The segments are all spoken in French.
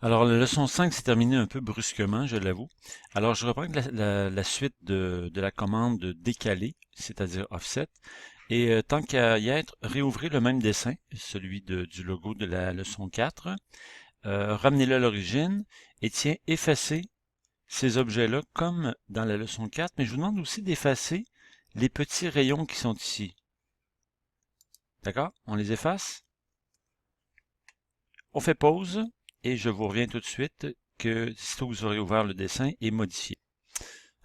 Alors, la leçon 5 s'est terminée un peu brusquement, je l'avoue. Alors, je reprends la suite de la commande de décaler, c'est-à-dire offset. Et tant qu'à y être, réouvrez le même dessin, celui du logo de la leçon 4. Ramenez-le à l'origine et tiens, effacez ces objets-là comme dans la leçon 4, mais je vous demande aussi d'effacer les petits rayons qui sont ici. D'accord? On les efface. On fait pause et je vous reviens tout de suite que sitôt que vous aurez ouvert le dessin et modifié.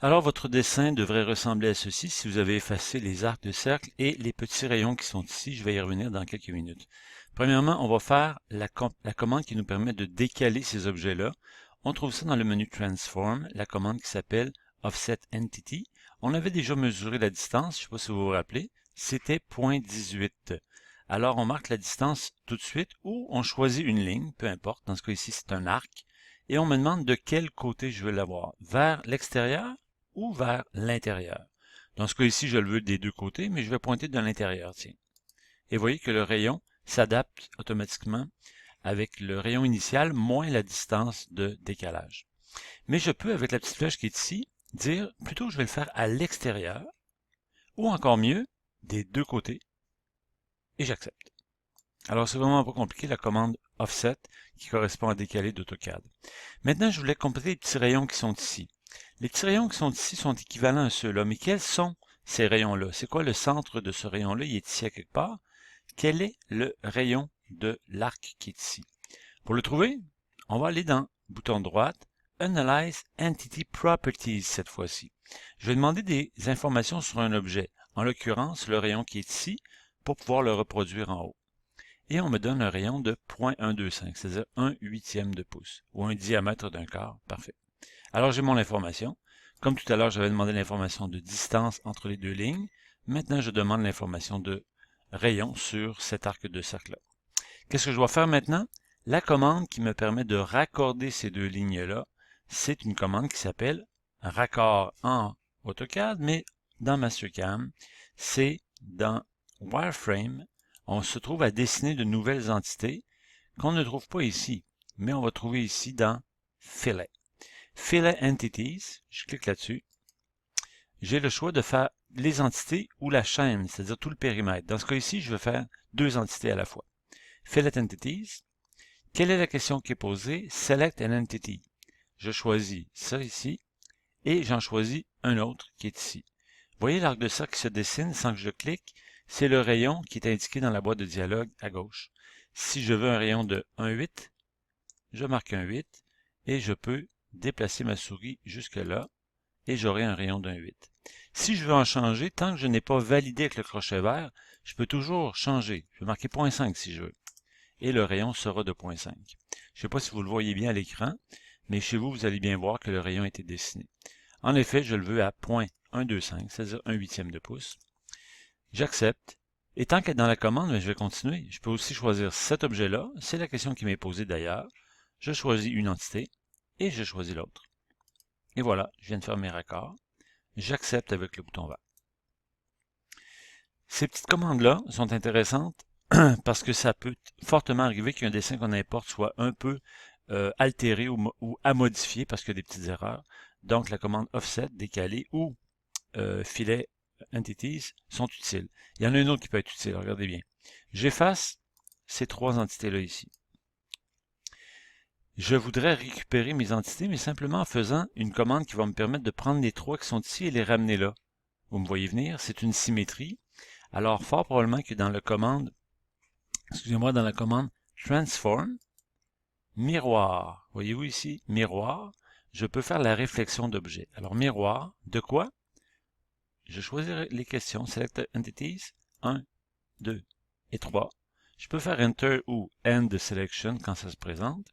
Alors votre dessin devrait ressembler à ceci si vous avez effacé les arcs de cercle et les petits rayons qui sont ici. Je vais y revenir dans quelques minutes. Premièrement, on va faire la commande qui nous permet de décaler ces objets-là. On trouve ça dans le menu Transform, la commande qui s'appelle Offset Entity. On avait déjà mesuré la distance, je ne sais pas si vous vous rappelez, c'était 0.18. Alors on marque la distance tout de suite ou on choisit une ligne, peu importe, dans ce cas-ci c'est un arc, et on me demande de quel côté je veux l'avoir, vers l'extérieur ou vers l'intérieur. Dans ce cas ici, je le veux des deux côtés, mais je vais pointer de l'intérieur, tiens. Et vous voyez que le rayon s'adapte automatiquement avec le rayon initial moins la distance de décalage. Mais je peux, avec la petite flèche qui est ici, dire plutôt je vais le faire à l'extérieur, ou encore mieux, des deux côtés, et j'accepte. Alors c'est vraiment pas compliqué, la commande offset qui correspond à décaler d'AutoCAD. Maintenant, je voulais compléter les petits rayons qui sont ici. Les petits rayons qui sont ici sont équivalents à ceux-là, mais quels sont ces rayons-là? C'est quoi le centre de ce rayon-là? Il est ici à quelque part. Quel est le rayon de l'arc qui est ici? Pour le trouver, on va aller dans bouton droite, Analyze Entity Properties cette fois-ci. Je vais demander des informations sur un objet, en l'occurrence le rayon qui est ici, pour pouvoir le reproduire en haut. Et on me donne un rayon de 0.125, c'est-à-dire 1/8 de pouce, ou un diamètre d'un quart. Parfait. Alors j'ai mon information. Comme tout à l'heure, j'avais demandé l'information de distance entre les deux lignes. Maintenant, je demande l'information de rayon sur cet arc de cercle-là. Qu'est-ce que je dois faire maintenant? La commande qui me permet de raccorder ces deux lignes-là, c'est une commande qui s'appelle raccord en AutoCAD, mais dans Mastercam, c'est dans Wireframe, on se trouve à dessiner de nouvelles entités qu'on ne trouve pas ici, mais on va trouver ici dans Fillet. Fillet Entities, je clique là-dessus. J'ai le choix de faire les entités ou la chaîne, c'est-à-dire tout le périmètre. Dans ce cas ici, je vais faire deux entités à la fois. Fillet Entities. Quelle est la question qui est posée? Select an Entity. Je choisis ça ici et j'en choisis un autre qui est ici. Vous voyez l'arc de cercle qui se dessine sans que je clique? C'est le rayon qui est indiqué dans la boîte de dialogue à gauche. Si je veux un rayon de 1,8, je marque 1,8 et je peux déplacer ma souris jusque là et j'aurai un rayon d'1,8. Si je veux en changer, tant que je n'ai pas validé avec le crochet vert, je peux toujours changer. Je vais marquer 0.5 si je veux. Et le rayon sera de 0.5. Je ne sais pas si vous le voyez bien à l'écran, mais chez vous, vous allez bien voir que le rayon a été dessiné. En effet, je le veux à 0.125, c'est-à-dire 1/8 de pouce. J'accepte. Et tant qu'être dans la commande, je vais continuer. Je peux aussi choisir cet objet-là. C'est la question qui m'est posée d'ailleurs. Je choisis une entité et je choisis l'autre. Et voilà, je viens de faire mes raccords. J'accepte avec le bouton vert. Ces petites commandes-là sont intéressantes parce que ça peut fortement arriver qu'un dessin qu'on importe soit un peu altéré ou à modifier parce qu'il y a des petites erreurs. Donc la commande offset, décaler ou filet entities sont utiles. Il y en a une autre qui peut être utile, regardez bien. J'efface ces trois entités-là ici. Je voudrais récupérer mes entités, mais simplement en faisant une commande qui va me permettre de prendre les trois qui sont ici et les ramener là. Vous me voyez venir, c'est une symétrie. Alors, fort probablement que dans la commande, excusez-moi, dans la commande Transform, miroir, voyez-vous ici, miroir, je peux faire la réflexion d'objet. Alors, miroir, de quoi? Je choisis les questions, Select Entities, 1, 2 et 3. Je peux faire Enter ou End Selection quand ça se présente.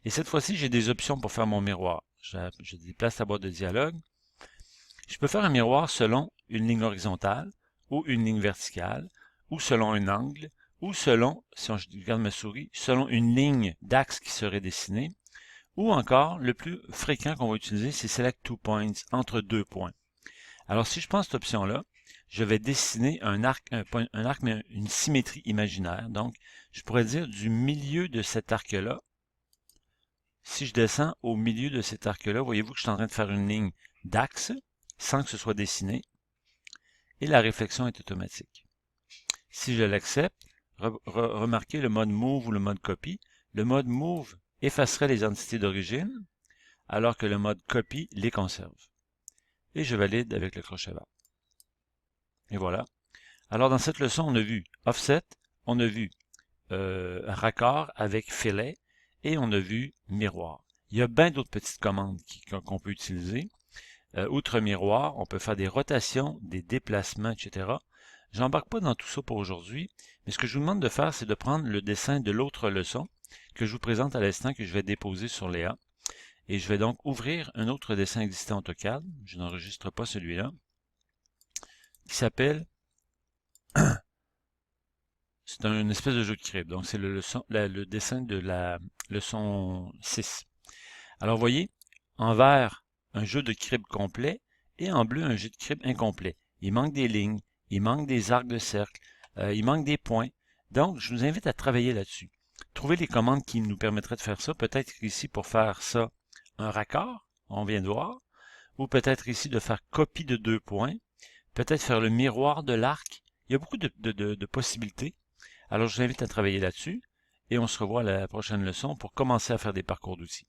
Et cette fois-ci, j'ai des options pour faire mon miroir. Je déplace la boîte de dialogue. Je peux faire un miroir selon une ligne horizontale ou une ligne verticale ou selon un angle ou selon, si je regarde ma souris, selon une ligne d'axe qui serait dessinée ou encore, le plus fréquent qu'on va utiliser, c'est Select Two Points, entre deux points. Alors, si je prends cette option-là, je vais dessiner un arc, mais une symétrie imaginaire. Donc, je pourrais dire du milieu de cet arc-là si je descends au milieu de cet arc-là, voyez-vous que je suis en train de faire une ligne d'axe sans que ce soit dessiné et la réflexion est automatique. Si je l'accepte, remarquez le mode Move ou le mode Copy. Le mode Move effacerait les entités d'origine alors que le mode Copy les conserve. Et je valide avec le crochet bas. Et voilà. Alors dans cette leçon, on a vu Offset, on a vu raccord avec filet et on a vu miroir. Il y a bien d'autres petites commandes qu'on peut utiliser. Outre miroir, on peut faire des rotations, des déplacements, etc. J'embarque pas dans tout ça pour aujourd'hui, mais ce que je vous demande de faire, c'est de prendre le dessin de l'autre leçon que je vous présente à l'instant, que je vais déposer sur Léa. Et je vais donc ouvrir un autre dessin existant AutoCAD. Je n'enregistre pas celui-là, qui s'appelle... C'est une espèce de jeu de crypte. Donc, c'est le dessin de la leçon 6. Alors, vous voyez, en vert, un jeu de crypte complet et en bleu, un jeu de crypte incomplet. Il manque des lignes, il manque des arcs de cercle, il manque des points. Donc, je vous invite à travailler là-dessus. Trouver les commandes qui nous permettraient de faire ça. Peut-être ici, pour faire ça, un raccord, on vient de voir. Ou peut-être ici, de faire copie de 2 points. Peut-être faire le miroir de l'arc. Il y a beaucoup de possibilités. Alors, je vous invite à travailler là-dessus et on se revoit à la prochaine leçon pour commencer à faire des parcours d'outils.